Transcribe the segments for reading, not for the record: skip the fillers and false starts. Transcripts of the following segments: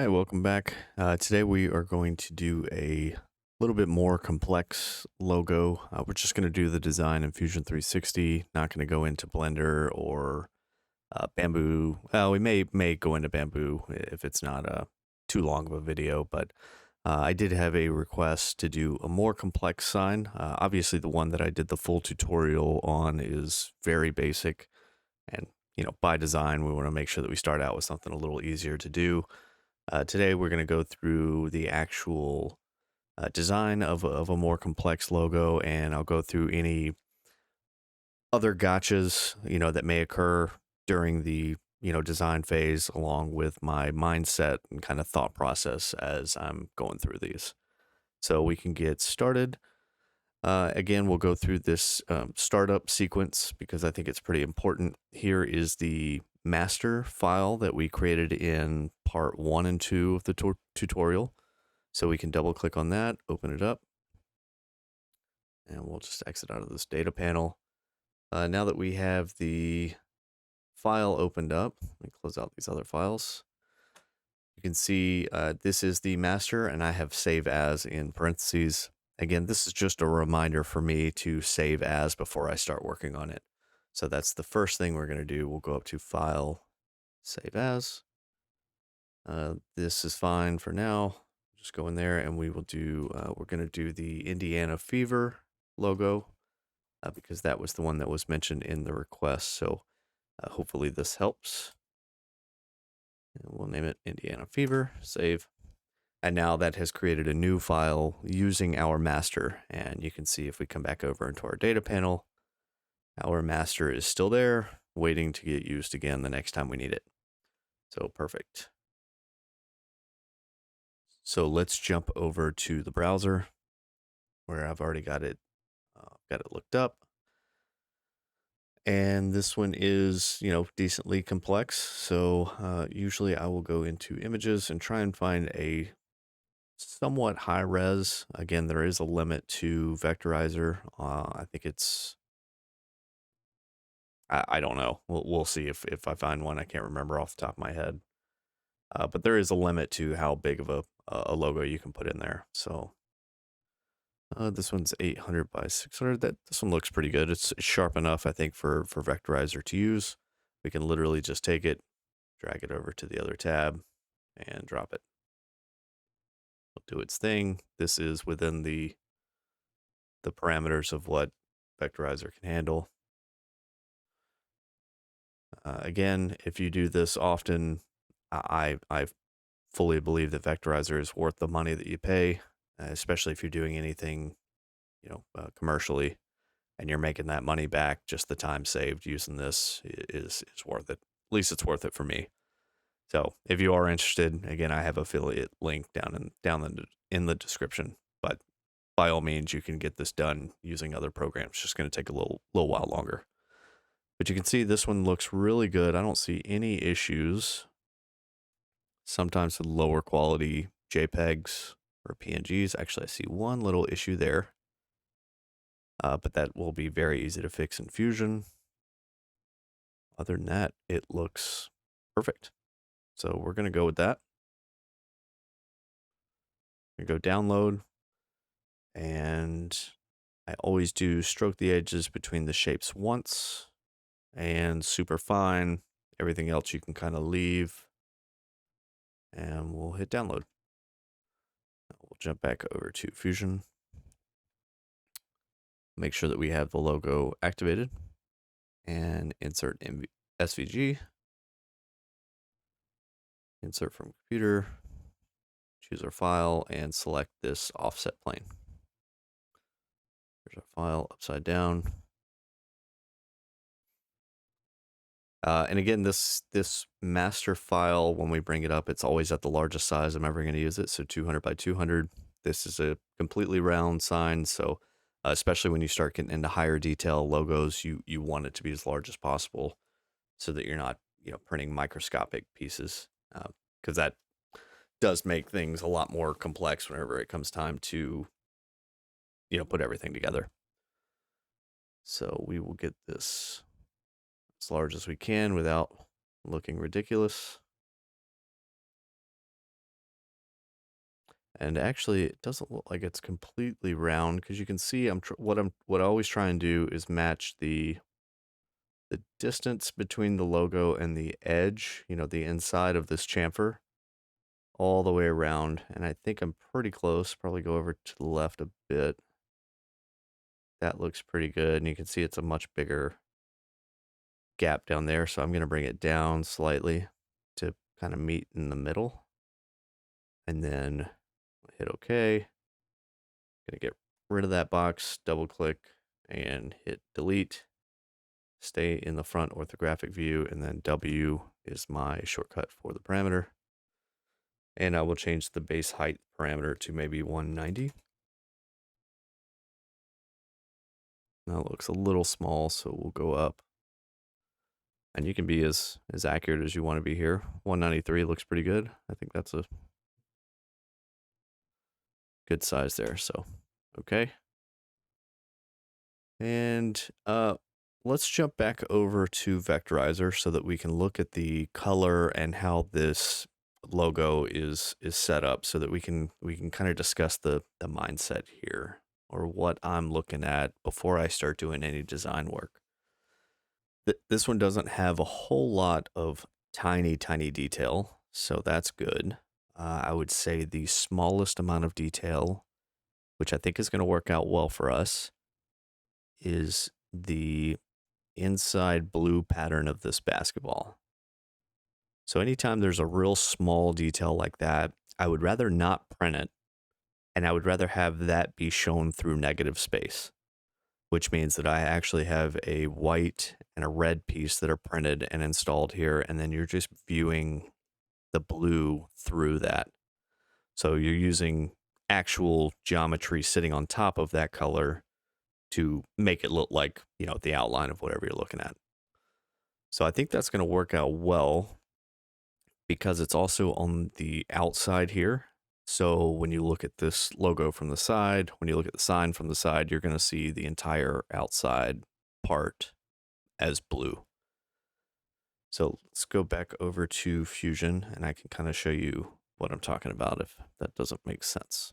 Hey, welcome back. Today we are going to do a little bit more complex logo. We're just going to do the design in Fusion 360, not going to go into Blender or Bamboo. Well, we may go into Bamboo if it's not too long of a video, but I did have a request to do a more complex sign. Obviously, the one that I did the full tutorial on is very basic, and by design, we want to make sure that we start out with something a little easier to do. Today, we're going to go through the actual design of a more complex logo, and I'll go through any other gotchas, that may occur during the, design phase, along with my mindset and kind of thought process as I'm going through these. So we can get started. Again, we'll go through this startup sequence because I think it's pretty important. Here is the master file that we created in part 1 and 2 of the tutorial. So we can double click on that, open it up, and we'll just exit out of this data panel. Now that we have the file opened up, let me close out these other files. You can see this is the master, and I have save as in parentheses. Again, this is just a reminder for me to save as before I start working on it. So that's the first thing we're going to do. We'll go up to File, Save As. This is fine for now. Just go in there and we will do, we're going to do the Indiana Fever logo because that was the one that was mentioned in the request. So hopefully this helps. And we'll name it Indiana Fever, save. And now that has created a new file using our master. And you can see if we come back over into our data panel, our master is still there, waiting to get used again the next time we need it. So perfect. So let's jump over to the browser where I've already got it looked up. And this one is, decently complex. So usually I will go into images and try and find a somewhat high res. Again, there is a limit to vectorizer. I think it's, I don't know. We'll see if I find one. I can't remember off the top of my head. But there is a limit to how big of a logo you can put in there. So this one's 800 by 600. This one looks pretty good. It's sharp enough, I think, for vectorizer to use. We can literally just take it, drag it over to the other tab, and drop it. It'll do its thing. This is within the parameters of what vectorizer can handle. Again, if you do this often, I fully believe that vectorizer is worth the money that you pay, especially if you're doing anything, commercially, and you're making that money back. Just the time saved using this is worth it. At least it's worth it for me. So if you are interested, again, I have affiliate link down in the description. But by all means, you can get this done using other programs. It's just going to take a little while longer. But you can see this one looks really good. I don't see any issues. Sometimes with lower quality JPEGs or PNGs. Actually, I see one little issue there. But that will be very easy to fix in Fusion. Other than that, it looks perfect. So we're going to go with that. We go download, and I always do stroke the edges between the shapes once, and super fine. Everything else you can kind of leave, and we'll hit download. We'll jump back over to Fusion. Make sure that we have the logo activated, and insert SVG. Insert from computer. Choose our file and select this offset plane. There's our file upside down. And again, this master file, when we bring it up, it's always at the largest size I'm ever going to use it. So 200 by 200. This is a completely round sign. So especially when you start getting into higher detail logos, you want it to be as large as possible so that you're not, printing microscopic pieces, because that does make things a lot more complex whenever it comes time to, put everything together. So we will get this as large as we can without looking ridiculous. And actually, it doesn't look like it's completely round because you can see what I always try and do is match the distance between the logo and the edge, the inside of this chamfer, all the way around. And I think I'm pretty close. Probably go over to the left a bit. That looks pretty good. And you can see it's a much bigger gap down there. So I'm going to bring it down slightly to kind of meet in the middle. And then hit OK. Going to get rid of that box, double click, and hit delete. Stay in the front orthographic view, and then W is my shortcut for the parameter. And I will change the base height parameter to maybe 190. Now it looks a little small, so we'll go up. And you can be as accurate as you want to be here. 193 looks pretty good. I think that's a good size there. So, okay. And let's jump back over to Vectorizer so that we can look at the color and how this logo is set up, so that we can kind of discuss the mindset here, or what I'm looking at before I start doing any design work. This one doesn't have a whole lot of tiny detail, so that's good. I would say the smallest amount of detail, which I think is going to work out well for us, is the inside blue pattern of this basketball. So anytime there's a real small detail like that, I would rather not print it, and I would rather have that be shown through negative space, which means that I actually have a white and a red piece that are printed and installed here, and then you're just viewing the blue through that. So you're using actual geometry sitting on top of that color to make it look like, the outline of whatever you're looking at. So I think that's going to work out well because it's also on the outside here. So when you look at this logo from the side, when you look at the sign from the side, you're going to see the entire outside part as blue. So let's go back over to Fusion, and I can kind of show you what I'm talking about if that doesn't make sense.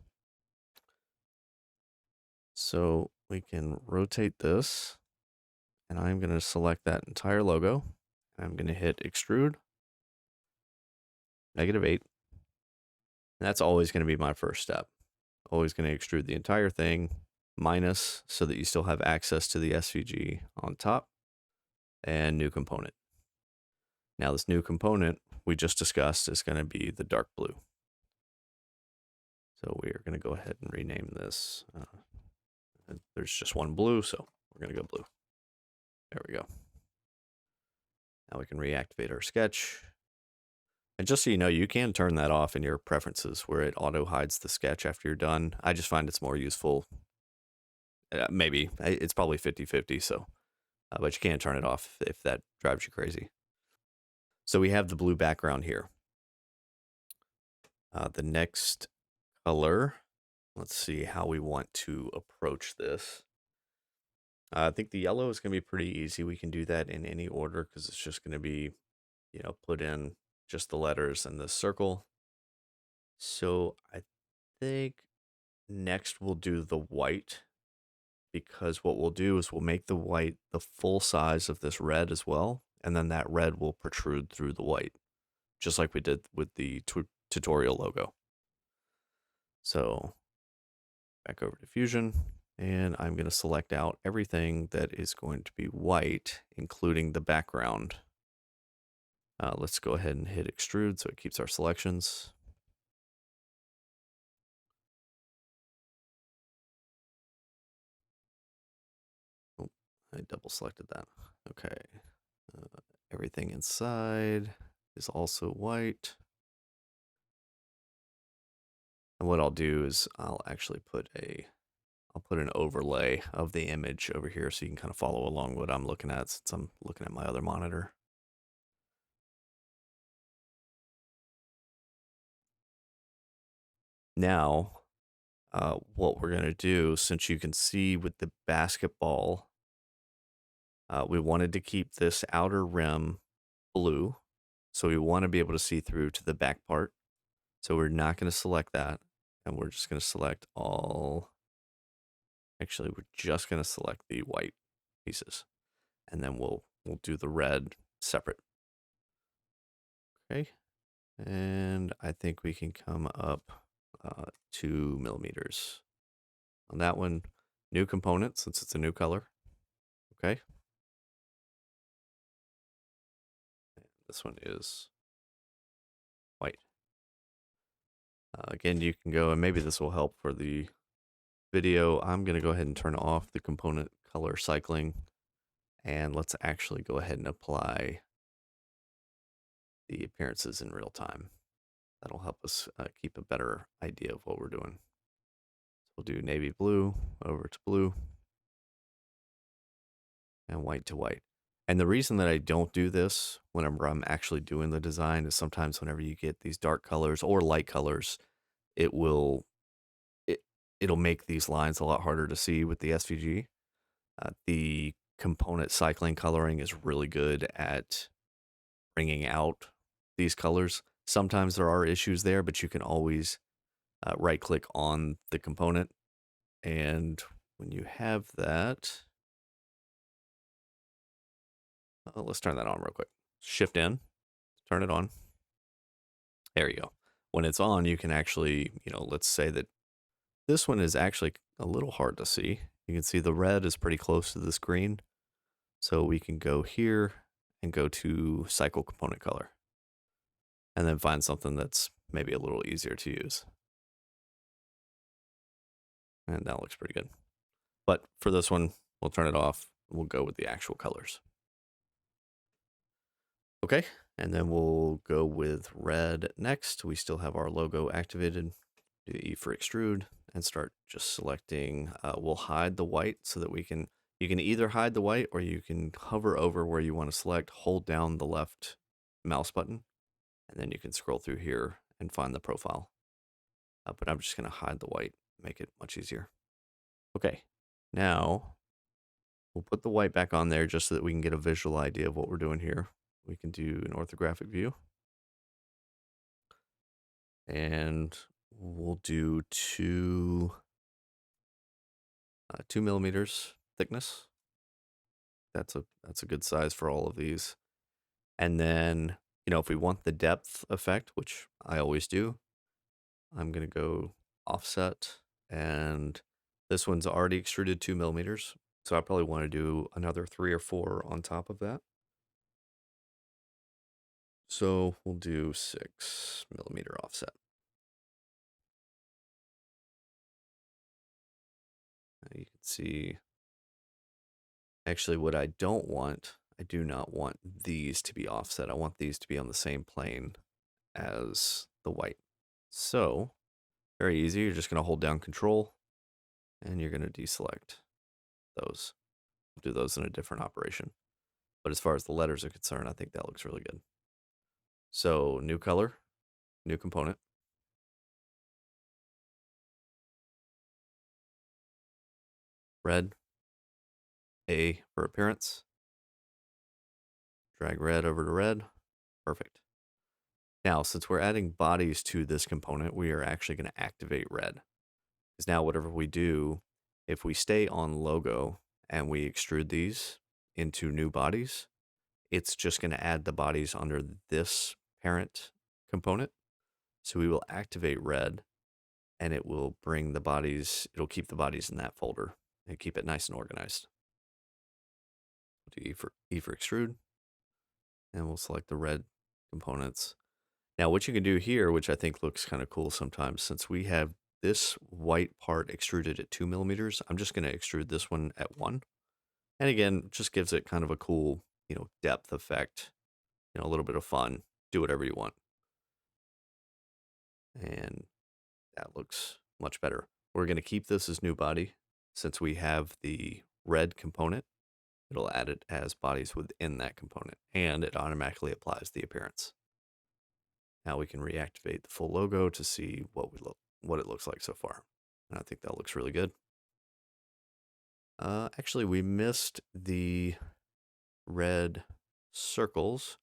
So we can rotate this, and I'm going to select that entire logo. I'm going to hit extrude, -8. And that's always going to be my first step. Always going to extrude the entire thing, minus, so that you still have access to the SVG on top, and new component. Now this new component we just discussed is going to be the dark blue. So we are going to go ahead and rename this. There's just one blue, so we're going to go blue. There we go. Now we can reactivate our sketch. And just so you know, you can turn that off in your preferences where it auto hides the sketch after you're done. I just find it's more useful. Maybe it's probably 50-50, so but you can turn it off if that drives you crazy. So we have the blue background here. The next color, let's see how we want to approach this. I think the yellow is going to be pretty easy. We can do that in any order because it's just going to be, put in just the letters and the circle. So I think next we'll do the white, because what we'll do is we'll make the white the full size of this red as well, and then that red will protrude through the white, just like we did with the tutorial logo. So back over to Fusion, and I'm going to select out everything that is going to be white, including the background. Let's go ahead and hit extrude so it keeps our selections. Oh, I double selected that. Okay. Everything inside is also white. And what I'll do is I'll actually put an overlay of the image over here so you can kind of follow along what I'm looking at, since I'm looking at my other monitor. Now, what we're going to do, since you can see with the basketball, we wanted to keep this outer rim blue. So we want to be able to see through to the back part. So we're not going to select that. and we're just going to select all. Actually, we're just going to select the white pieces, and then we'll do the red separate. Okay, and I think we can come up 2 millimeters on that one. New component since it's a new color. Okay, and this one is white. Again, you can go, and maybe this will help for the video. I'm going to go ahead and turn off the component color cycling, and let's actually go ahead and apply the appearances in real time. That'll help us keep a better idea of what we're doing. So we'll do navy blue over to blue and white to white. And the reason that I don't do this whenever I'm actually doing the design is sometimes whenever you get these dark colors or light colors, it will it'll make these lines a lot harder to see with the SVG. The component cycling coloring is really good at bringing out these colors. Sometimes there are issues there, but you can always right click on the component. And when you have that, let's turn that on real quick. Shift in, turn it on. There you go. When it's on, you can actually, let's say that this one is actually a little hard to see. You can see the red is pretty close to this green. So we can go here and go to cycle component color and then find something that's maybe a little easier to use. And that looks pretty good. But for this one, we'll turn it off. We'll go with the actual colors. Okay, and then we'll go with red next. We still have our logo activated. Do E for extrude and start just selecting. We'll hide the white so that you can either hide the white or you can hover over where you want to select, hold down the left mouse button, and then you can scroll through here and find the profile. But I'm just going to hide the white, make it much easier. Okay, now we'll put the white back on there just so that we can get a visual idea of what we're doing here. We can do an orthographic view. And we'll do 2 millimeters thickness. That's a good size for all of these. And then, if we want the depth effect, which I always do, I'm going to go offset. And this one's already extruded 2 millimeters. So I probably want to do another 3 or 4 on top of that. So we'll do 6 millimeter offset. You can see, actually what I do not want these to be offset. I want these to be on the same plane as the white. So very easy. You're just going to hold down Control and you're going to deselect those. We'll do those in a different operation. But as far as the letters are concerned, I think that looks really good. So new color, new component. Red, A for appearance. Drag red over to red. Perfect. Now, since we're adding bodies to this component, we are actually going to activate red. Because now whatever we do, if we stay on logo and we extrude these into new bodies, it's just going to add the bodies under this parent component. So we will activate red and it will bring the bodies, it'll keep the bodies in that folder and keep it nice and organized. We'll do E for extrude and we'll select the red components. Now what you can do here, which I think looks kind of cool sometimes, since we have this white part extruded at 2 millimeters, I'm just going to extrude this one at 1. And again, just gives it kind of a cool, depth effect, a little bit of fun. Do whatever you want. And that looks much better. We're going to keep this as new body. Since we have the red component, it'll add it as bodies within that component, and it automatically applies the appearance. Now we can reactivate the full logo to see what it looks like so far. And I think that looks really good. Actually, we missed the red circles.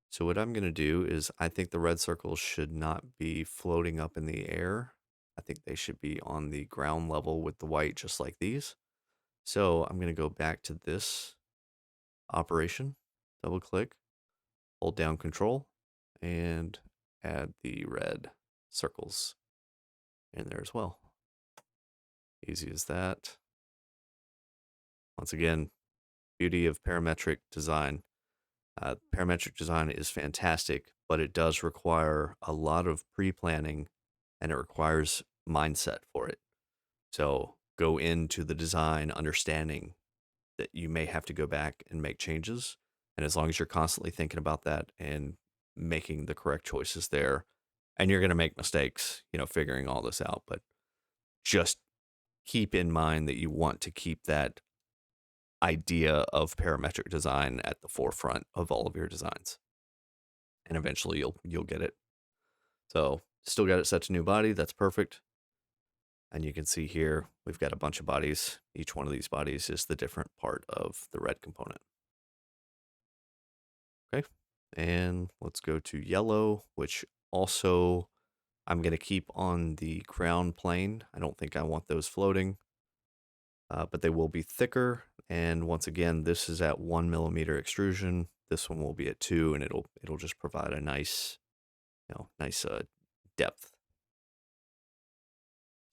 So what I'm going to do is I think the red circles should not be floating up in the air. I think they should be on the ground level with the white, just like these. So I'm going to go back to this operation, double click, hold down Control, and add the red circles in there as well. Easy as that. Once again, beauty of parametric design. Parametric design is fantastic, but it does require a lot of pre-planning and it requires mindset for it. So go into the design understanding that you may have to go back and make changes. And as long as you're constantly thinking about that and making the correct choices there, and you're going to make mistakes, figuring all this out, but just keep in mind that you want to keep that idea of parametric design at the forefront of all of your designs. And eventually you'll get it. So still got it set to new body. That's perfect. And you can see here, we've got a bunch of bodies. Each one of these bodies is the different part of the red component. Okay. And let's go to yellow, which also I'm going to keep on the ground plane. I don't think I want those floating, but they will be thicker. And once again, this is at 1mm extrusion. This one will be at 2, and it'll just provide a nice, nice depth.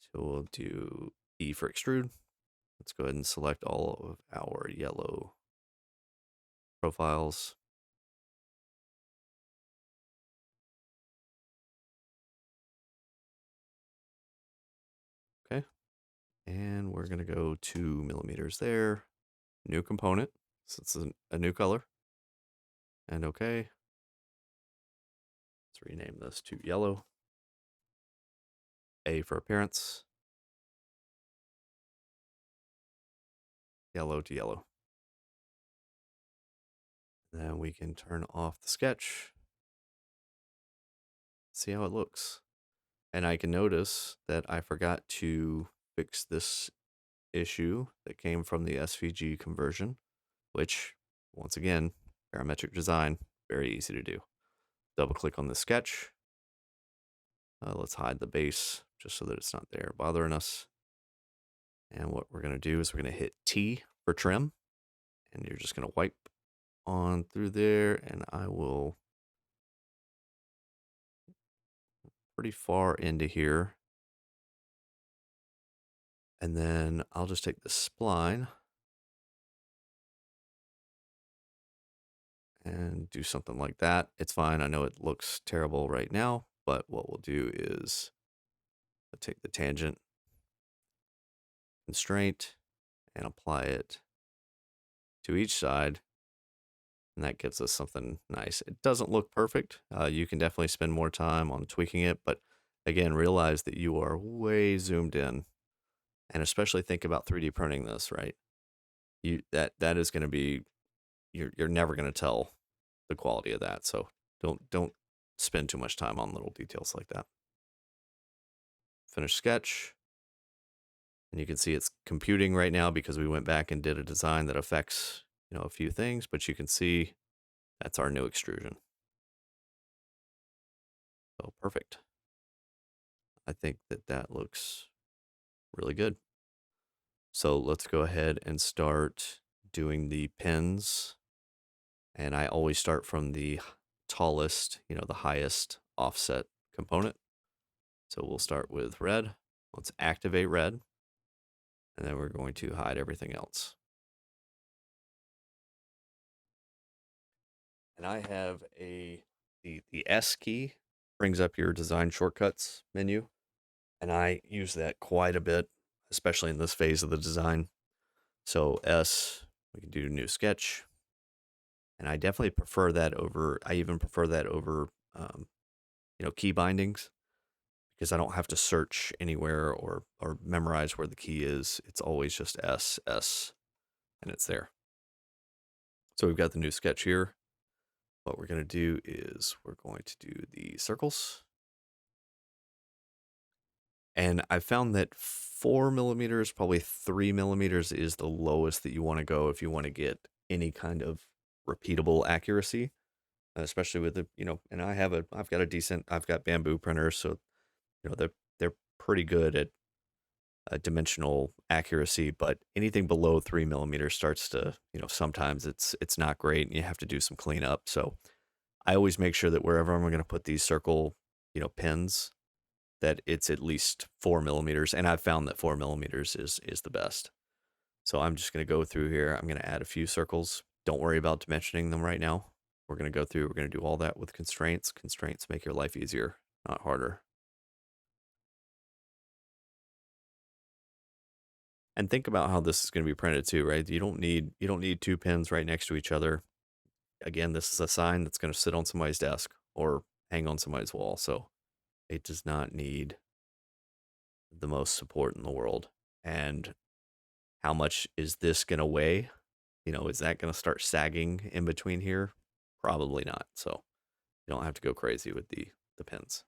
So we'll do E for extrude. Let's go ahead and select all of our yellow profiles. Okay. And we're going to go 2mm there. New component. So it's a new color. And okay. Let's rename this to yellow. A for appearance. Yellow to yellow. Then we can turn off the sketch. See how it looks. And I can notice that I forgot to fix this issue that came from the SVG conversion, which, once again, parametric design, very easy to do. Double click on the sketch. Let's hide the base just so that it's not there bothering us. And what we're going to do is we're going to hit T for trim. And you're just going to wipe on through there. And I will pretty far into here. And then I'll just take the spline and do something like that. It's fine. I know it looks terrible right now, but what we'll do is we'll take the tangent constraint and apply it to each side. And that gives us something nice. It doesn't look perfect. You can definitely spend more time on tweaking it, but again, realize that you are way zoomed in, and especially think about 3D printing this, right? That is going to be, you're never going to tell the quality of that. So don't spend too much time on little details like that. Finish sketch. And you can see it's computing right now because we went back and did a design that affects, a few things, but you can see that's our new extrusion. So perfect. I think that looks really good. So let's go ahead and start doing the pins. And I always start from the tallest, the highest offset component. So we'll start with red. Let's activate red. And then we're going to hide everything else. And I have the S key brings up your design shortcuts menu. And I use that quite a bit, especially in this phase of the design. So S, we can do new sketch. And I definitely prefer that over, I even prefer that over, key bindings, because I don't have to search anywhere or memorize where the key is. It's always just S, S, and it's there. So we've got the new sketch here. What we're going to do is we're going to do the circles. And I found that 4mm, probably 3mm is the lowest that you want to go if you want to get any kind of repeatable accuracy, especially with the, and I've got bamboo printers. So, they're pretty good at dimensional accuracy, but anything below 3 millimeters starts to, sometimes it's not great, and you have to do some cleanup. So I always make sure that wherever I'm going to put these circle, pins, that it's at least 4 millimeters, and I've found that 4 millimeters is the best. So I'm just going to go through here. I'm going to add a few circles. Don't worry about dimensioning them right now. We're going to go through. We're going to do all that with constraints. Constraints make your life easier, not harder. And think about how this is going to be printed too, right? You don't need two pins right next to each other. Again, this is a sign that's going to sit on somebody's desk or hang on somebody's wall. So it does not need the most support in the world. And how much is this going to weigh? Is that going to start sagging in between here? Probably not. So you don't have to go crazy with the pins.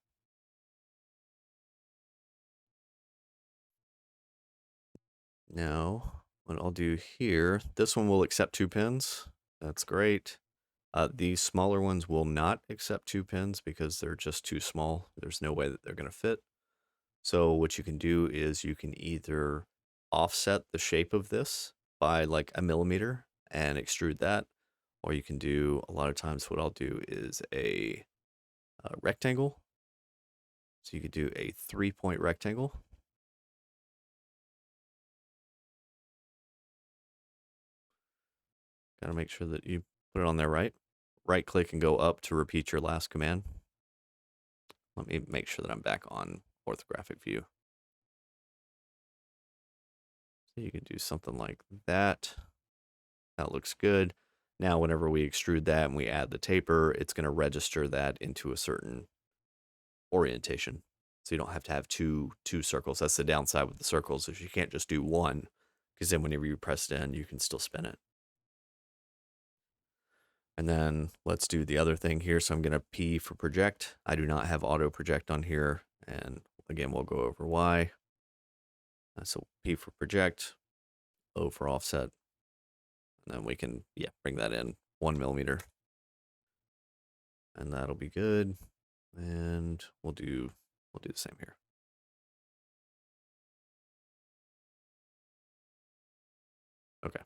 Now, what I'll do here, this one will accept 2 pins. That's great. These smaller ones will not accept 2 pins because they're just too small. There's no way that they're going to fit. So what you can do is you can either offset the shape of this by like a millimeter and extrude that, or you can do, a lot of times what I'll do is a rectangle. So you could do a 3-point rectangle. Got to make sure that you put it on there right. Right click and go up to repeat your last command. Let me make sure that I'm back on orthographic view. So you can do something like that. That looks good. Now, whenever we extrude that and we add the taper, it's going to register that into a certain orientation. So you don't have to have two circles. That's the downside with the circles, is you can't just do one, because then whenever you press it in, you can still spin it. And then let's do the other thing here. So I'm going to P for project. I do not have auto project on here. And again, we'll go over why. So P for project, O for offset. And then we can, bring that in 1 millimeter. And that'll be good. And we'll do the same here. Okay.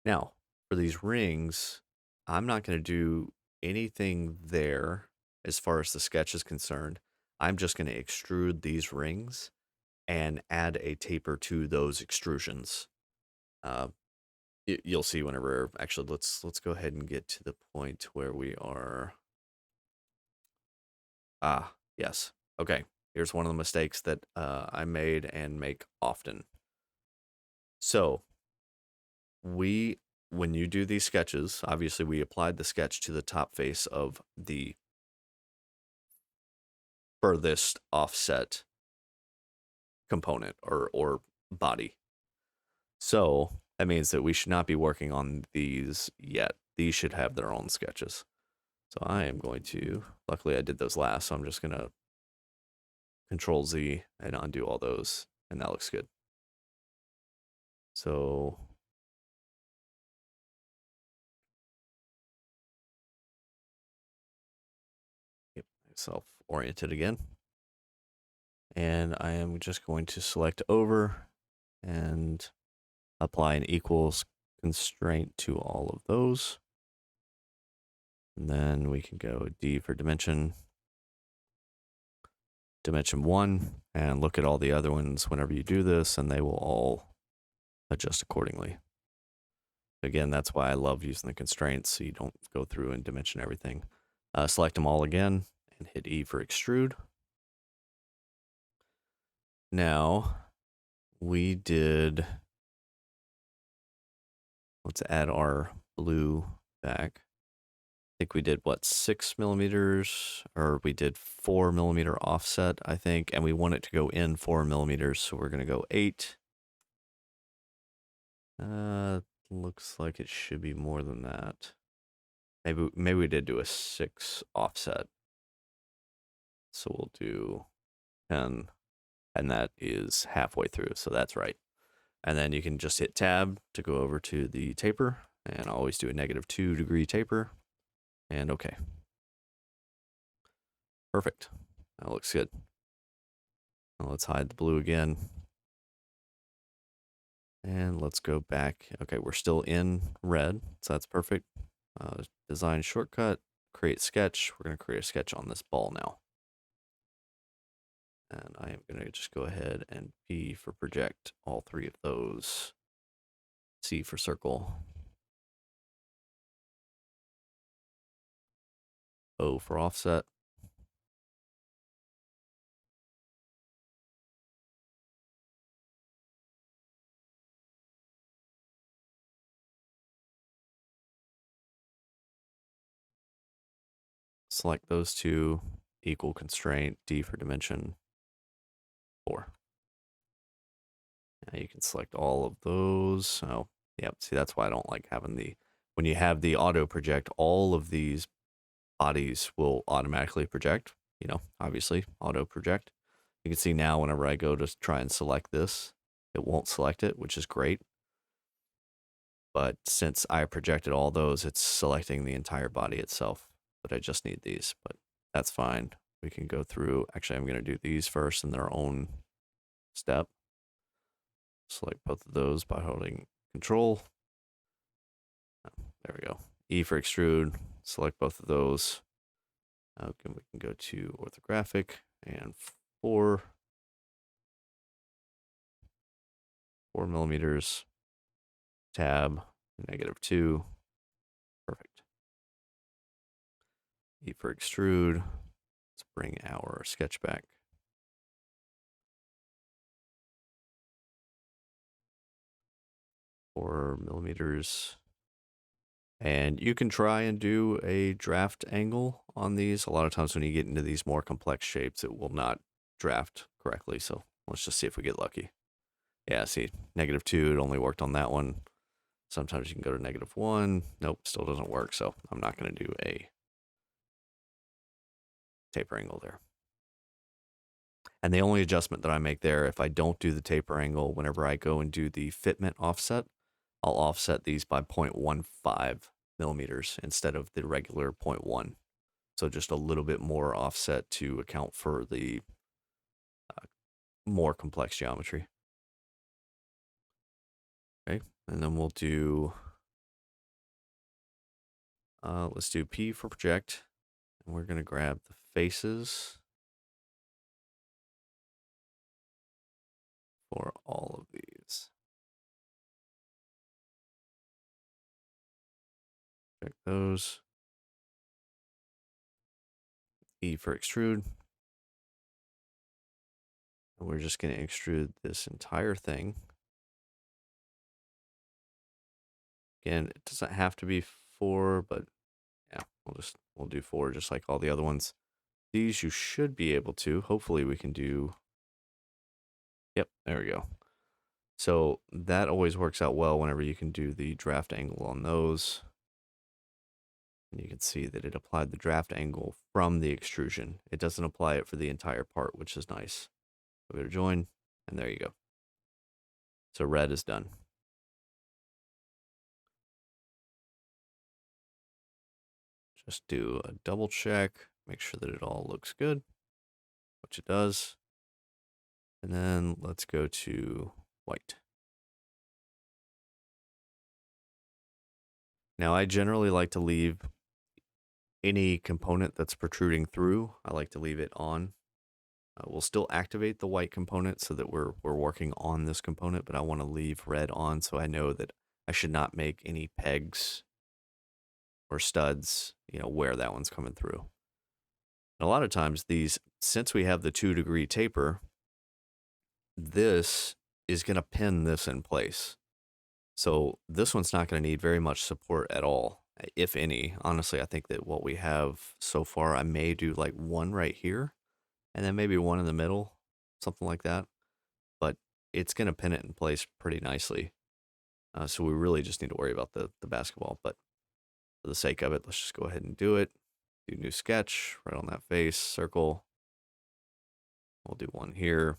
Now, for these rings, I'm not going to do anything there as far as the sketch is concerned. I'm just going to extrude these rings and add a taper to those extrusions. You'll see whenever, actually, let's go ahead and get to the point where we are. Yes. Okay. Here's one of the mistakes that I made and make often. So when you do these sketches, obviously we applied the sketch to the top face of the furthest offset component or body. So that means that we should not be working on these yet. These should have their own sketches. So I am going to, luckily I did those last, so I'm just going to Control Z and undo all those, and that looks good. So get myself oriented again. And I am just going to select over and apply an equals constraint to all of those. And then we can go D for dimension 1, and look at all the other ones whenever you do this, and they will all adjust accordingly. Again, that's why I love using the constraints, so you don't go through and dimension everything. Select them all again and hit E for extrude. Now, let's add our blue back. I think we did, 6 millimeters, or we did 4 millimeter offset, I think, and we want it to go in 4 millimeters, so we're going to go 8. Looks like it should be more than that. Maybe we did do a 6 offset. So we'll do 10, and that is halfway through, so that's right. And then you can just hit tab to go over to the taper, and I'll always do a -2 degree taper, and okay. Perfect. That looks good. Now let's hide the blue again. And let's go back. Okay, we're still in red, so that's perfect. Design shortcut, create sketch. We're going to create a sketch on this ball now. And I am going to just go ahead and P for project all three of those. C for circle. O for offset. Select those two, equal constraint, D for dimension, 4. Now you can select all of those. Oh, yep. See, that's why I don't like having when you have the auto project, all of these bodies will automatically project, obviously auto project. You can see now whenever I go to try and select this, it won't select it, which is great. But since I projected all those, it's selecting the entire body itself. But I just need these, but that's fine. We can go through. Actually, I'm going to do these first in their own step. Select both of those by holding Control. There we go. E for extrude. Select both of those. Okay, we can go to orthographic and 4 millimeters. Tab, -2. Perfect. E for extrude. Let's bring our sketch back. 4 millimeters. And you can try and do a draft angle on these. A lot of times when you get into these more complex shapes, it will not draft correctly. So let's just see if we get lucky. Yeah, see, -2, it only worked on that one. Sometimes you can go to -1. Nope, still doesn't work. So I'm not going to do a taper angle there. And the only adjustment that I make there, if I don't do the taper angle, whenever I go and do the fitment offset, I'll offset these by 0.15 millimeters instead of the regular 0.1. So just a little bit more offset to account for the more complex geometry. Okay, and then we'll do, let's do P for project. And we're going to grab the faces for all of these. Check those. E for extrude. And we're just going to extrude this entire thing. Again, it doesn't have to be 4, but yeah, we'll do 4 just like all the other ones. These you should be able to. Hopefully we can do. Yep, there we go. So that always works out well whenever you can do the draft angle on those. And you can see that it applied the draft angle from the extrusion. It doesn't apply it for the entire part, which is nice. So we go to join, and there you go. So red is done. Just do a double check, make sure that it all looks good, which it does. And then let's go to white. Now I generally like to leave any component that's protruding through, I like to leave it on. We'll still activate the white component so that we're working on this component, but I want to leave red on so I know that I should not make any pegs or studs, where that one's coming through. And a lot of times since we have the 2-degree taper, this is going to pin this in place. So this one's not going to need very much support at all, if any. Honestly, I think that what we have so far, I may do like one right here and then maybe one in the middle, something like that. But it's going to pin it in place pretty nicely. So we really just need to worry about the basketball. But for the sake of it, let's just go ahead and do it. Do new sketch right on that face, circle. We'll do one here.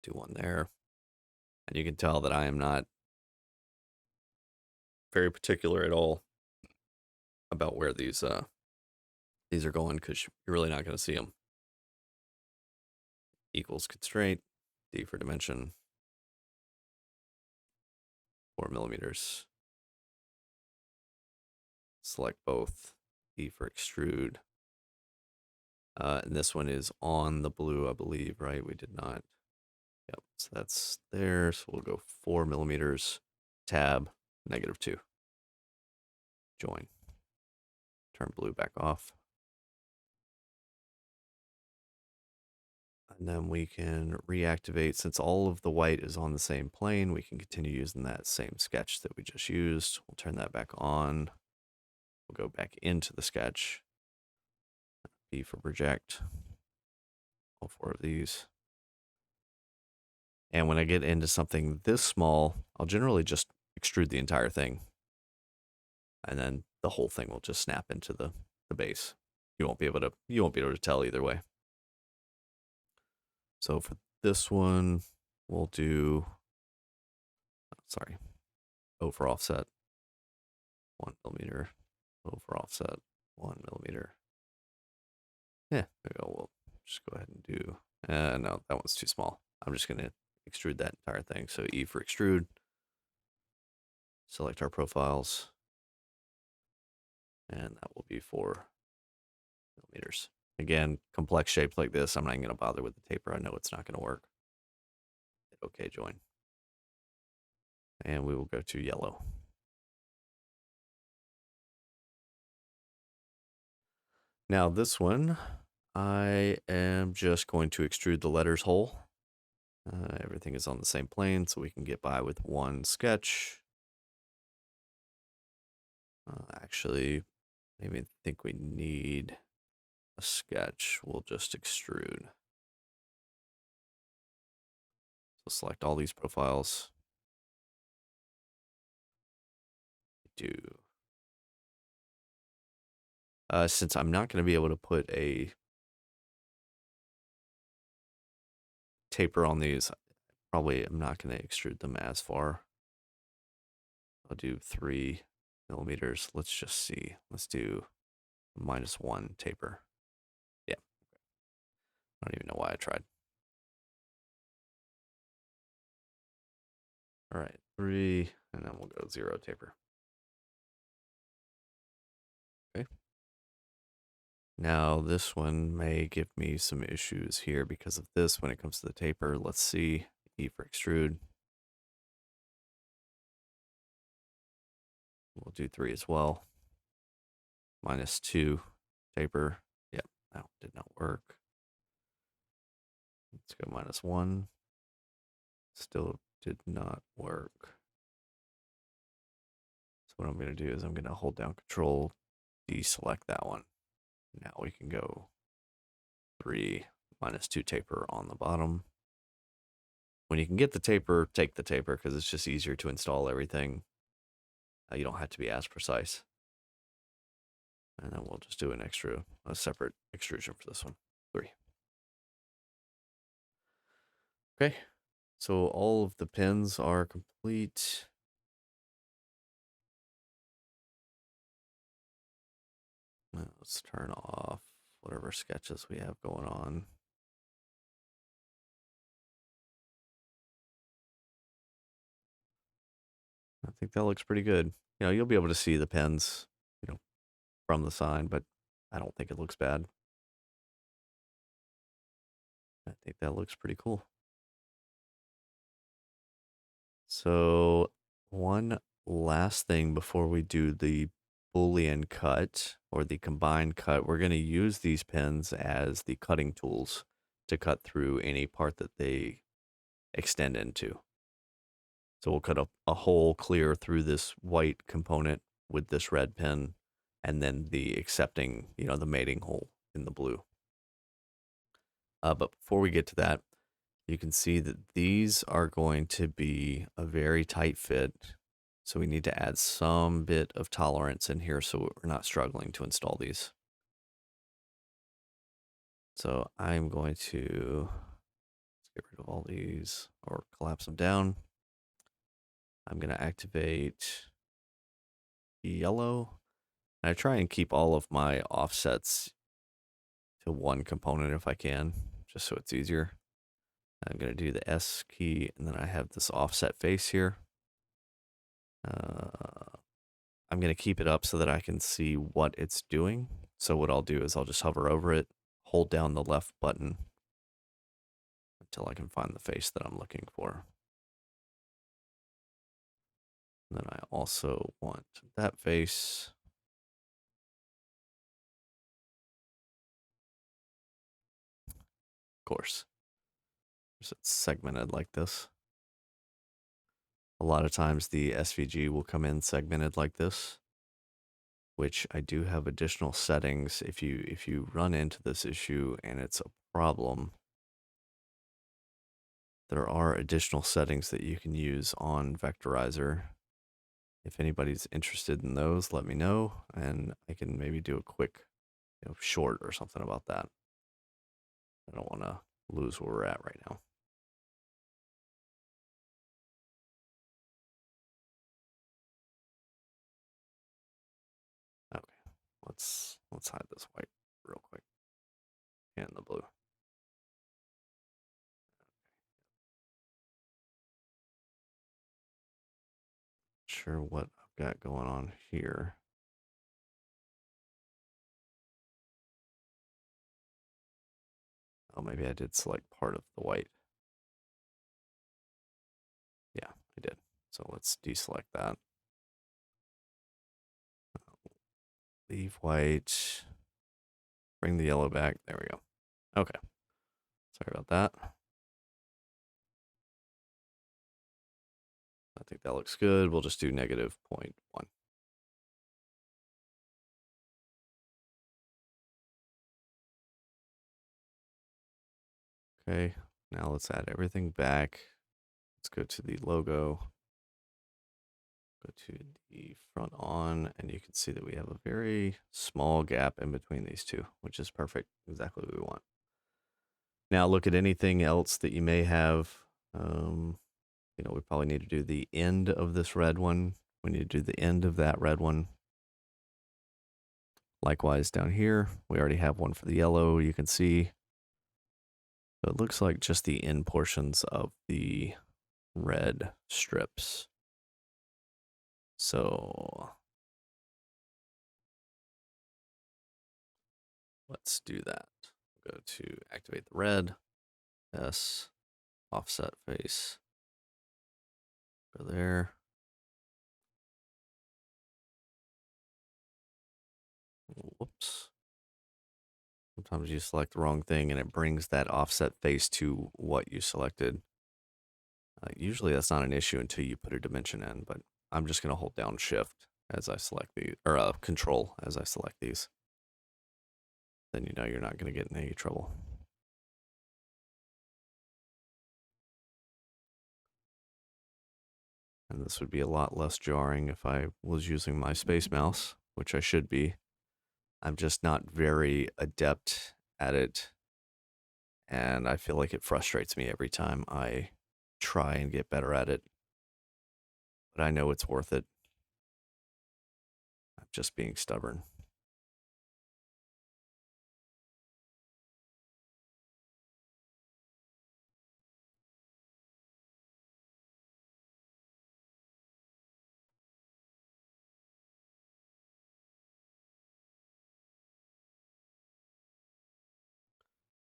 Do one there. And you can tell that I am not very particular at all about where these These are going because you're really not going to see them. Equals constraint, D for dimension, 4 millimeters. Select both, E for extrude. And this one is on the blue, I believe, right? We did not. Yep, so that's there. So we'll go 4 millimeters, tab, -2. Join. Turn blue back off. And then we can reactivate, since all of the white is on the same plane, we can continue using that same sketch that we just used. We'll turn that back on. We'll go back into the sketch. B for project. All 4 of these. And when I get into something this small, I'll generally just extrude the entire thing. And then the whole thing will just snap into the base. You won't be able to tell either way. So for this one, we'll do, sorry, O for offset, 1 millimeter, O for offset, 1 millimeter. Yeah, there we go. We'll just go ahead and do, no, that one's too small. I'm just going to extrude that entire thing. So E for extrude, select our profiles, and that will be 4 millimeters. Again, complex shapes like this, I'm not going to bother with the taper. I know it's not going to work. Hit OK, join. And we will go to yellow. Now this one, I am just going to extrude the letters whole. Everything is on the same plane, so we can get by with one sketch. Actually, maybe think we need a sketch. We'll just extrude. So select all these profiles. Do. Since I'm not going to be able to put a taper on these, probably I'm not going to extrude them as far. I'll do 3 millimeters. Let's just see. Let's do -1 taper. Yeah. I don't even know why I tried. All right, 3, and then we'll go 0 taper. Okay. Now this one may give me some issues here because of this when it comes to the taper. Let's see. E for extrude. We'll do 3 as well. -2 taper. Yep, that did not work. Let's go -1. Still did not work. So what I'm going to do is I'm going to hold down Control, deselect that one. Now we can go 3, -2 taper on the bottom. When you can get the taper, take the taper because it's just easier to install everything. You don't have to be as precise. And then we'll just do a separate extrusion for this one. 3. Okay, so all of the pins are complete. Now let's turn off whatever sketches we have going on. I think that looks pretty good. You know, you'll be able to see the pins, from the side, but I don't think it looks bad. I think that looks pretty cool. So one last thing before we do the Boolean cut or the combined cut, we're going to use these pins as the cutting tools to cut through any part that they extend into. So we'll cut a hole clear through this white component with this red pin, and then the accepting, the mating hole in the blue. But before we get to that, you can see that these are going to be a very tight fit. So we need to add some bit of tolerance in here so we're not struggling to install these. So I'm going to get rid of all these or collapse them down. I'm going to activate yellow. And I try and keep all of my offsets to one component if I can, just so it's easier. I'm going to do the S key, and then I have this offset face here. I'm going to keep it up so that I can see what it's doing. So what I'll do is I'll just hover over it, hold down the left button until I can find the face that I'm looking for. And then I also want that face. Of course, it's segmented like this. A lot of times the SVG will come in segmented like this, which I do have additional settings. If you run into this issue and it's a problem, there are additional settings that you can use on Vectorizer. If anybody's interested in those, let me know, and I can maybe do a quick, short or something about that. I don't want to lose where we're at right now. Okay, let's hide this white real quick and the blue. Sure what I've got going on here. Oh, maybe I did select part of the white. Yeah, I did. So let's deselect that. Leave white. Bring the yellow back. There we go. Okay. Sorry about that. I think that looks good. We'll just do -0.1. Okay, now let's add everything back. Let's go to the logo. Go to the front on, and you can see that we have a very small gap in between these two, which is perfect. Exactly what we want. Now look at anything else that you may have. We probably need to do the end of this red one. We need to do the end of that red one. Likewise down here, we already have one for the yellow, you can see. So it looks like just the end portions of the red strips. So let's do that. Go to activate the red, S, offset face. Go there. Whoops. Sometimes you select the wrong thing and it brings that offset face to what you selected. Usually that's not an issue until you put a dimension in, but I'm just going to hold down shift as I select the, or control as I select these. Then you know you're not going to get in any trouble. And this would be a lot less jarring if I was using my space mouse, which I should be. I'm just not very adept at it. And I feel like it frustrates me every time I try and get better at it. But I know it's worth it. I'm just being stubborn.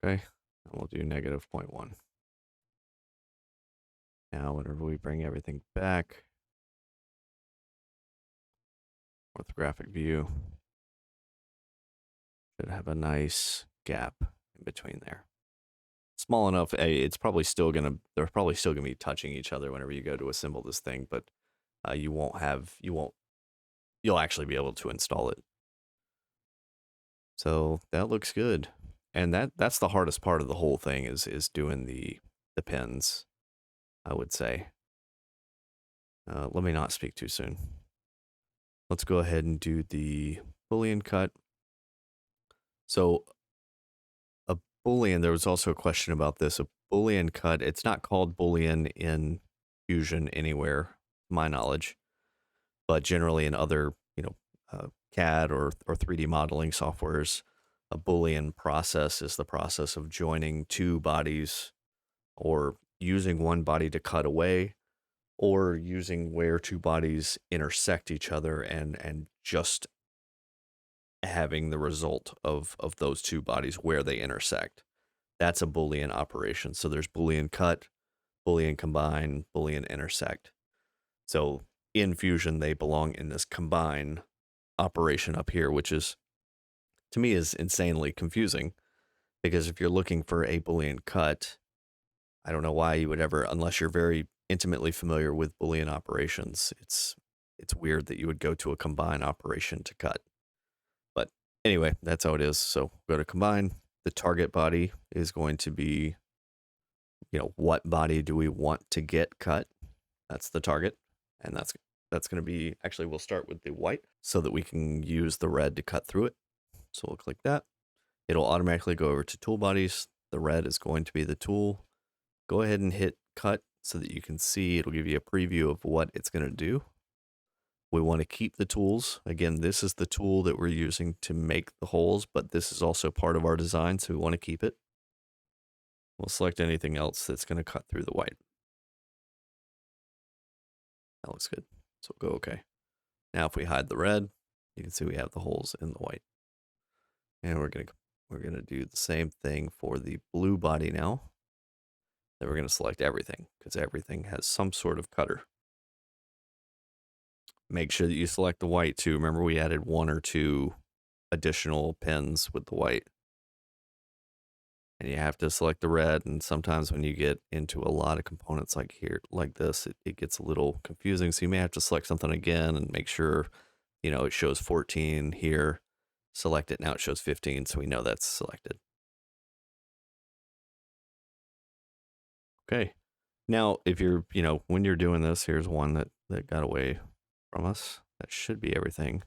Okay, and we'll do -0.1. Now, whenever we bring everything back, orthographic view should have a nice gap in between there. Small enough, it's probably still gonna, they're probably still gonna be touching each other whenever you go to assemble this thing, but you'll actually be able to install it. So that looks good. And that's the hardest part of the whole thing is doing the pins, I would say. Let me not speak too soon. Let's go ahead and do the Boolean cut. So a Boolean, there was also a question about this. A Boolean cut, it's not called Boolean in Fusion anywhere, to my knowledge, but generally in other, CAD or 3D modeling softwares, A Boolean process is the process of joining two bodies or using one body to cut away or using where two bodies intersect each other and just having the result of those two bodies where they intersect. That's a Boolean operation. So there's Boolean cut, Boolean combine, Boolean intersect. So in Fusion, they belong in this combine operation up here, which is, to me, is insanely confusing because if you're looking for a Boolean cut, I don't know why you would ever, unless you're very intimately familiar with Boolean operations, it's weird that you would go to a combine operation to cut. But anyway, that's how it is. So go to combine. The target body is going to be, what body do we want to get cut? That's the target. And that's going to be, actually, we'll start with the white so that we can use the red to cut through it. So we'll click that. It'll automatically go over to tool bodies. The red is going to be the tool. Go ahead and hit cut so that you can see. It'll give you a preview of what it's going to do. We want to keep the tools. Again, this is the tool that we're using to make the holes, but this is also part of our design, so we want to keep it. We'll select anything else that's going to cut through the white. That looks good. So we'll go OK. Now if we hide the red, you can see we have the holes in the white. And we're gonna do the same thing for the blue body now. Then we're going to select everything because everything has some sort of cutter. Make sure that you select the white too. Remember, we added 1 or 2 additional pins with the white. And you have to select the red. And sometimes when you get into a lot of components like here, like this, it gets a little confusing. So you may have to select something again and make sure, it shows 14 here. Select it. Now it shows 15. So we know that's selected. Okay. Now, if you're, when you're doing this, here's one that got away from us. That should be everything.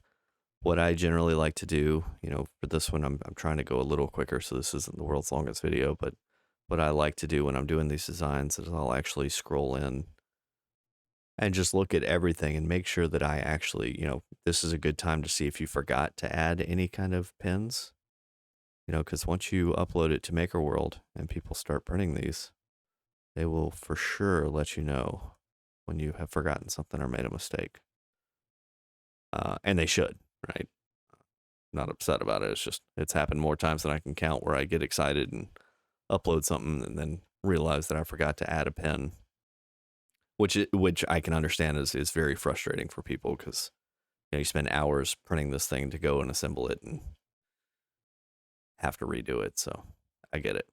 What I generally like to do, for this one, I'm trying to go a little quicker, so this isn't the world's longest video, but what I like to do when I'm doing these designs is I'll actually scroll in and just look at everything and make sure that I actually, this is a good time to see if you forgot to add any kind of pins, because once you upload it to Maker World and people start printing these, they will for sure let you know when you have forgotten something or made a mistake. And they should, right? Not upset about it. It's happened more times than I can count where I get excited and upload something and then realize that I forgot to add a pin, which I can understand is very frustrating for people because you spend hours printing this thing to go and assemble it and have to redo it. So I get it.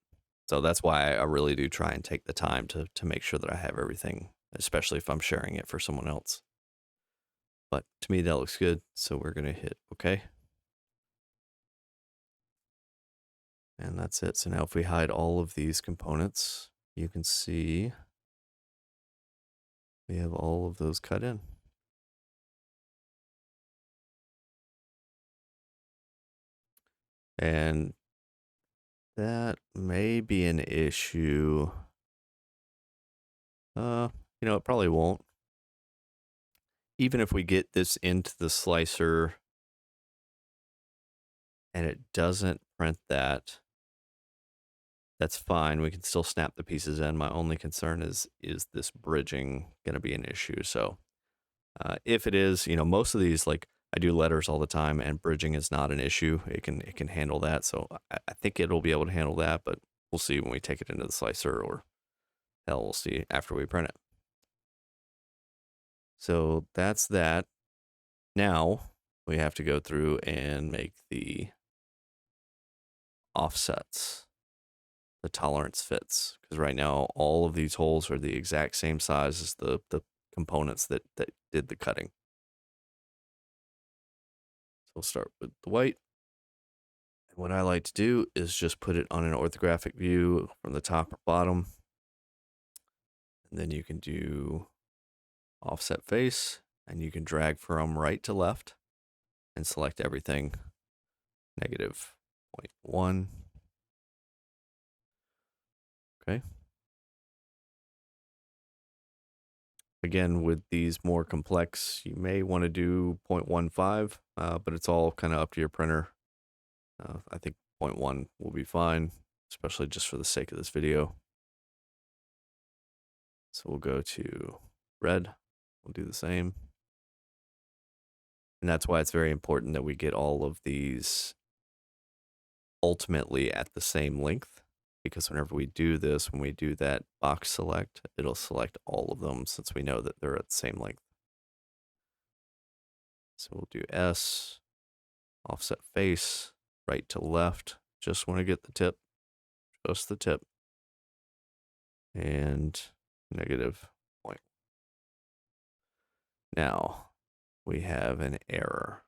So that's why I really do try and take the time to make sure that I have everything, especially if I'm sharing it for someone else. But to me, that looks good. So we're going to hit OK. And that's it. So now if we hide all of these components, you can see we have all of those cut in. And that may be an issue. It probably won't. Even if we get this into the slicer and it doesn't print that, that's fine. We can still snap the pieces in. My only concern is this bridging going to be an issue? So if it is, most of these, like I do letters all the time and bridging is not an issue. It can handle that. So I think it'll be able to handle that, but we'll see when we take it into the slicer, or hell, we'll see after we print it. So that's that. Now we have to go through and make the offsets, the tolerance fits, because right now all of these holes are the exact same size as the components that did the cutting. So we'll start with the white. And what I like to do is just put it on an orthographic view from the top or bottom. And then you can do offset face, and you can drag from right to left and select everything -0.1. Okay. Again, with these more complex, you may want to do 0.15, but it's all kind of up to your printer. I think 0.1 will be fine, especially just for the sake of this video. So we'll go to red. We'll do the same. And that's why it's very important that we get all of these ultimately at the same length, because whenever we do this, when we do that box select, it'll select all of them since we know that they're at the same length. So we'll do S, offset face, right to left. Just want to get the tip, just the tip, and negative point. Now we have an error.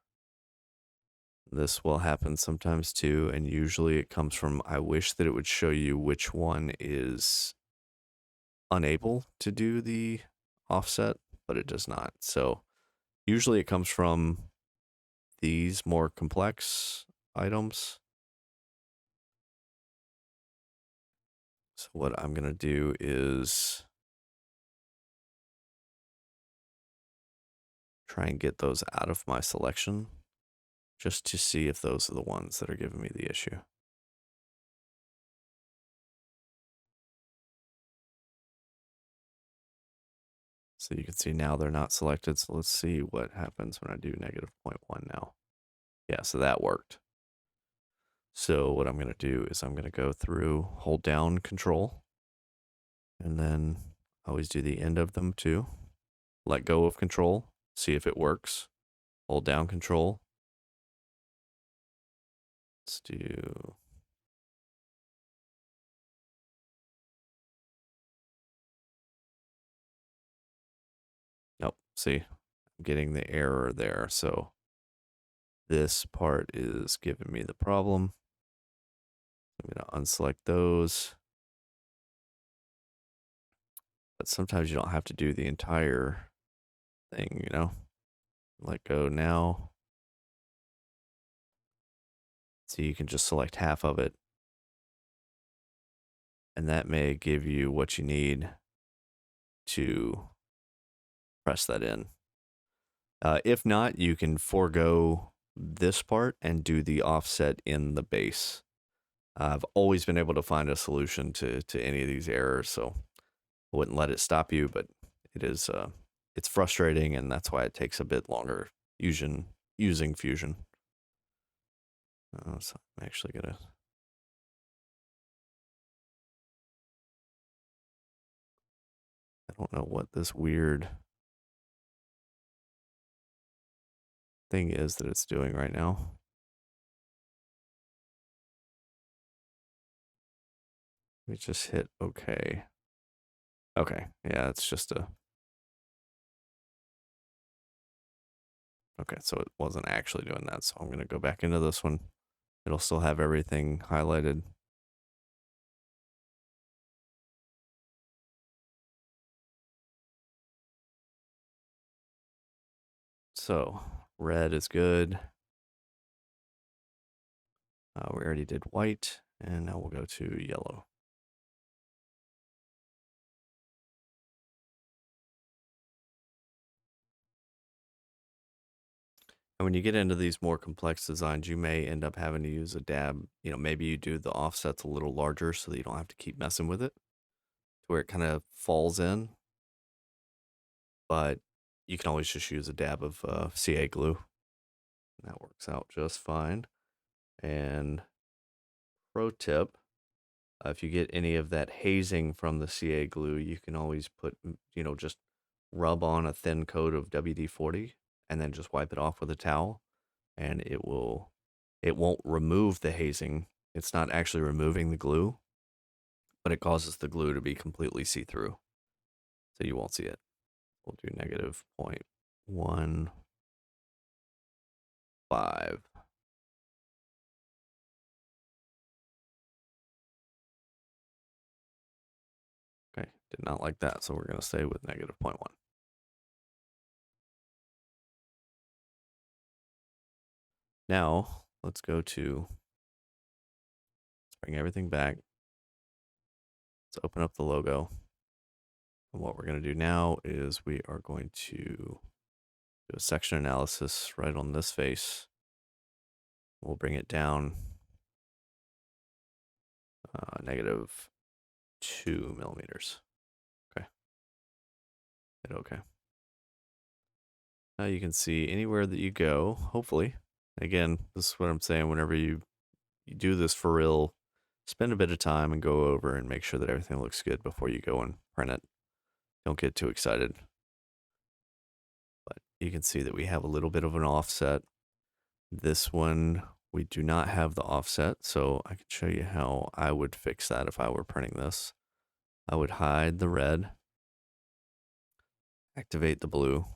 This will happen sometimes too, and usually it comes from, I wish that it would show you which one is unable to do the offset, but it does not. So usually it comes from these more complex items. So what I'm going to do is try and get those out of my selection just to see if those are the ones that are giving me the issue. So you can see now they're not selected. So let's see what happens when I do negative 0.1 now. Yeah, so that worked. So what I'm going to do is I'm going to go through, hold down Control, and then always do the end of them too. Let go of Control, see if it works. Hold down Control. Let's do... Nope, see, I'm getting the error there. So this part is giving me the problem. I'm going to unselect those. But sometimes you don't have to do the entire thing, you know? Let go now. So you can just select half of it. And that may give you what you need to press that in. If not, you can forego this part and do the offset in the base. I've always been able to find a solution to any of these errors, so I wouldn't let it stop you, but it is it's frustrating, and that's why it takes a bit longer using Fusion. So I'm actually gonna... I don't know what this weird thing is that it's doing right now. Let me just hit OK. Okay, yeah, it's just a... Okay, so it wasn't actually doing that, so I'm going to go back into this one. It'll still have everything highlighted. So red is good. We already did white, and now we'll go to yellow. And when you get into these more complex designs, you may end up having to use a dab. You know, maybe you do the offsets a little larger so that you don't have to keep messing with it, to where it kind of falls in. But you can always just use a dab of CA glue. That works out just fine. And pro tip, if you get any of that hazing from the CA glue, you can always put, you know, just rub on a thin coat of WD-40 and then just wipe it off with a towel, and it won't remove the hazing. It's not actually removing the glue, but it causes the glue to be completely see-through, so you won't see it. We'll do negative 0.15. Okay, did not like that, so we're going to stay with negative 0.1. Now, let's go to... Let's bring everything back. Let's open up the logo. And what we're going to do now is we are going to do a section analysis right on this face. We'll bring it down -2 millimeters. Okay. Hit OK. Now you can see anywhere that you go, hopefully. Again, this is what I'm saying. Whenever you do this for real, spend a bit of time and go over and make sure that everything looks good before you go and print it. Don't get too excited. But you can see that we have a little bit of an offset. This one, we do not have the offset, so I could show you how I would fix that if I were printing this. I would hide the red, activate the blue.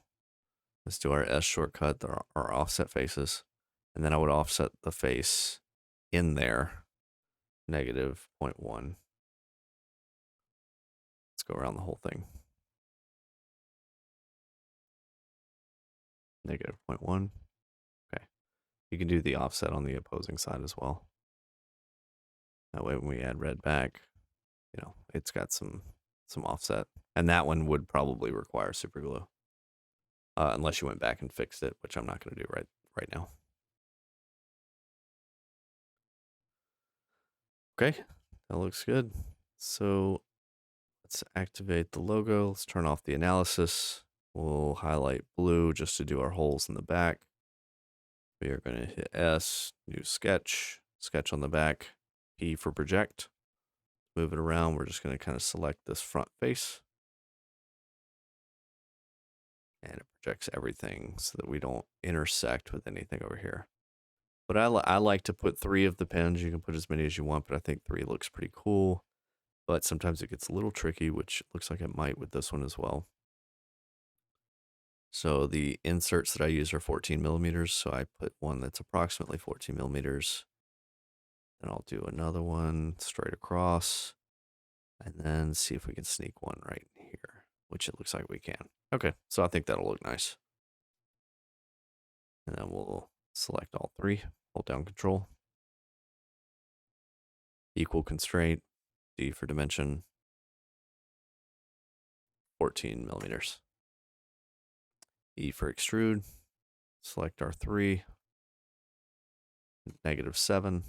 Let's do our S shortcut, our offset faces, and then I would offset the face in there, -0.1. Let's go around the whole thing. -0.1. Okay. You can do the offset on the opposing side as well. That way when we add red back, you know, it's got some offset. And that one would probably require super glue. Unless you went back and fixed it, which I'm not going to do right now. Okay, that looks good. So let's activate the logo. Let's turn off the analysis. We'll highlight blue just to do our holes in the back. We are going to hit S, new sketch, sketch on the back, P for project. Move it around. We're just going to kind of select this front face. And it projects everything so that we don't intersect with anything over here. But I like to put 3 of the pins. You can put as many as you want, but I think 3 looks pretty cool. But sometimes it gets a little tricky, which looks like it might with this one as well. So the inserts that I use are 14 millimeters. So I put one that's approximately 14 millimeters. Then I'll do another one straight across. And then see if we can sneak one right here, which it looks like we can. Okay, so I think that'll look nice. And then we'll select all 3, hold down Control. Equal constraint, D for dimension, 14 millimeters. E for extrude, select our 3, -7,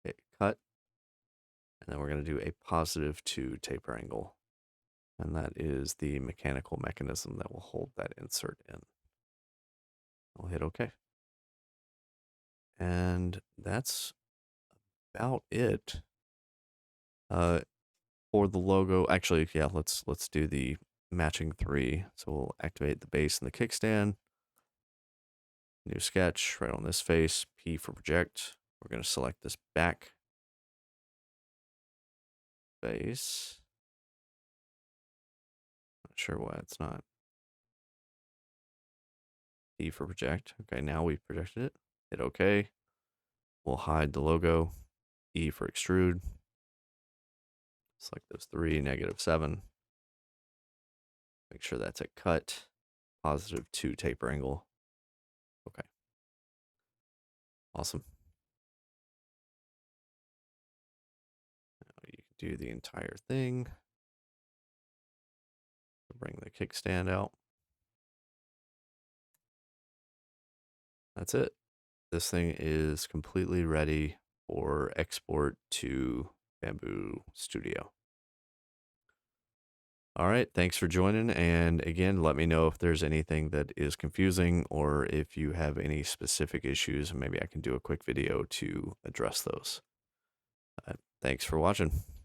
hit cut, and then we're going to do a +2 taper angle. And that is the mechanical mechanism that will hold that insert in. I'll hit OK. And that's about it. For the logo, actually, yeah, let's do the matching 3. So we'll activate the base and the kickstand. New sketch right on this face, P for project. We're going to select this back face. Not sure why it's not. P for project. Okay, now we've projected it. Hit OK. We'll hide the logo. E for extrude. Select those 3, -7. Make sure that's a cut. +2 taper angle. Okay. Awesome. Now you can do the entire thing. Bring the kickstand out. That's it. This thing is completely ready for export to Bamboo Studio. All right, thanks for joining. And again, let me know if there's anything that is confusing or if you have any specific issues. Maybe I can do a quick video to address those. Thanks for watching.